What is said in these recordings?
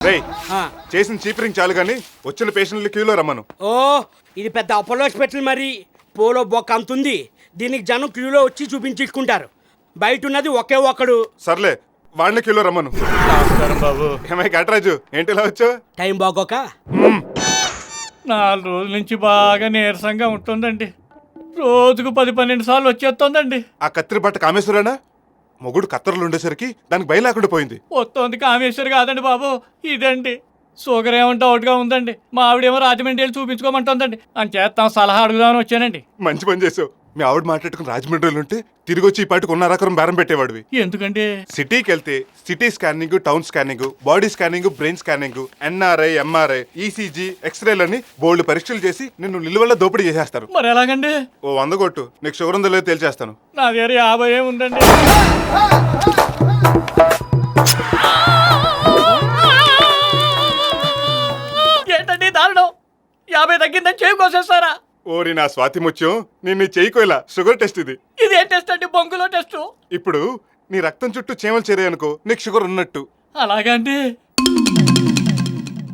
రేయ్ చేసిన చీపరింగ్ చాలు గాని వచ్చిన పేషెంట్లు క్యూలో రమ్మను. ఓ ఇది పెద్ద అపోలో హాస్పిటల్ మరి. పోలో బొక్క అంతుంది. దీనికి జనం క్యూలో వచ్చి చూపించుకుంటారు. బయట ఉన్నది ఒకే ఒక్కడు. సర్లే వాళ్ళని క్యూలో రమ్మను. నమస్కారం బాబు. ఏమై గట్రాజు ఏంటి ఇలా వచ్చావు? టైం బాగోక 4 రోజుల నుంచి బాగా నీరసంగా ఉంటుందండి. రోజుకు 10-12 సార్లు వచ్చేస్తుందండి. ఆ కత్తిరి బట్ట కామేశ్వరేనా? మొగుడు కత్తెరలు ఉండేసరికి దానికి భయం లేకుండా పోయింది. వస్తుంది కామేశ్వరి కాదండి బాబు, ఇదండి. షుగర్ ఏమంటే అవుట్గా ఉందండి. మా ఆవిడేమో రాజమండ్రి వెళ్ళి చూపించుకోమంటుందండి. అని చేస్తాం సలహా అడుగుదామని వచ్చానండి. మంచి పని చేసావు. మీ ఆవిడ మాట్లాడుకుని రాజమండ్రిలో ఉంటే తిరిగి వచ్చి ఈ పాటికి 1.5 బేరం పెట్టేవాడివి. ఎందుకండి? సిటీకి వెళ్తే city scanning, town scanning, body scanning, brain scanning, NRI, MRI, ECG, ఎక్స్రేలని బోల్డ్ పరీక్షలు చేసి నిన్ను నిలువల్ల దోపిడీ చేసేస్తారు. మరి ఎలాగండి? ఓ 100 కొట్టు, నీకు షుగర్ ఉందో లేదో తేల్చేస్తాను. నా దగ్గర 50 ఉందండి. ఏంటండి దారుణం? 50 తగ్గిందని చేయి కోసేస్తారా? ఓరి నా స్వాతి ముత్యం, నిన్ను చెయ్యికోయిలా షుగర్ టెస్ట్ ఇది. ఇది ఏం టెస్ట్ అండి? బొంగులో టెస్ట్. ఇప్పుడు నీ రక్తం చుట్టూ చీమలు చేరాయనుకో నీకు షుగర్ ఉన్నట్టు. అలాగండి.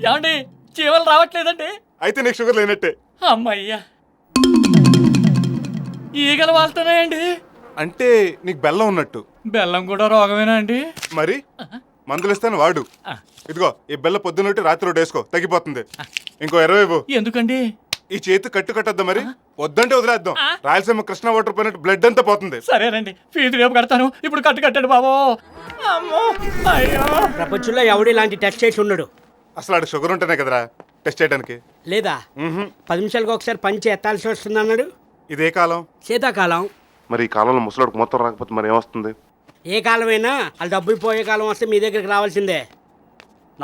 ఏమండి చీమలు రావట్లేదండి? అయితే నీకు షుగర్ లేనట్టే. అమ్మయ్యా, ఈగలు వాళ్తున్నాయండి. అంటే నీకు బెల్లం ఉన్నట్టు. బెల్లం కూడా రోగమేనా అండి? మరి మందులు ఇస్తాను వాడు. ఇదిగో ఈ బెల్ల పొద్దున్నట్టు రాత్రి వేసుకో, తగ్గిపోతుంది. ఇంకో 20 ఇవ్వు. ఎందుకండి? ఈ చేతి కట్టు కట్టద్దా మరి? వద్దంటే వదిలేద్దాం. రాయలసీమ కృష్ణ వాటర్ పోయినట్టు బ్లడ్ అంతా పోతుంది. సరేనండి, ఫీజు రేపు కడతాను. ఇప్పుడు కట్టండి బాబు. అమ్మో, అయ్యో. ప్రపంచంలో ఎవడు ఇలాంటి టెస్ట్ చేసి ఉండడు. అసలు ఆడ షుగర్ ఉంటేనే కదరా టెస్ట్ చేయడానికి. లేదా 10 నిమిషాలకు ఒకసారి పంచి ఎత్తాల్సి వస్తుంది అన్నాడు. ఇదే కాలం. శీతాకాలం. మరి ఈ కాలంలో ముసలాడికి మొత్తం రాకపోతే మరి ఏమొస్తుంది? ఏ కాలమైనా వాళ్ళు డబ్బులు పోయే కాలం వస్తే మీ దగ్గరికి రావాల్సిందే.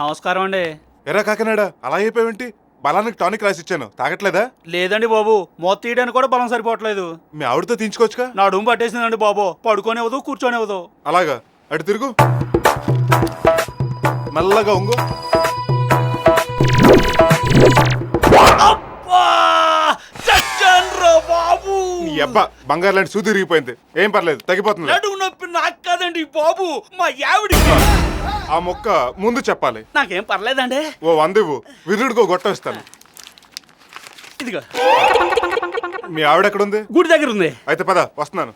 నమస్కారం అండి. ఎరా కాకినాడ అలా అయిపోయావేంటి? బలానికి టానిక్ రాసి ఇచ్చాను, తాగట్లేదా? లేదండి బాబు, మొత్తం తీయడానికి కూడా బలం సరిపోవట్లేదు. మీ ఆవిడతో తీయించుకోవచ్చుగా. నా డుమ్ పట్టేసిందండి బాబు. పడుకోనివ్వదు, కూర్చోనివ్వదు. అలాగా, అటు తిరుగు, మెల్లగా ఉంగు. బాబు నీ అబ్బా బంగారు లాంటి సూది తిరిగిపోయింది. ఏం పర్లేదు, తగ్గిపోతుంది. నడుము నొప్పి నాకు కాదండి బాబు, మా ఆవిడికి. ఆ మొక్క ముందు చెప్పాలి. నాకేం పర్లేదండి. ఓ 100 ఇవ్వు, విరుడుకో గొట్టం ఇస్తాను. ఇదిగో మీ ఆవిడ ఎక్కడుంది? గుడి దగ్గర ఉంది. అయితే పద, వస్తున్నాను.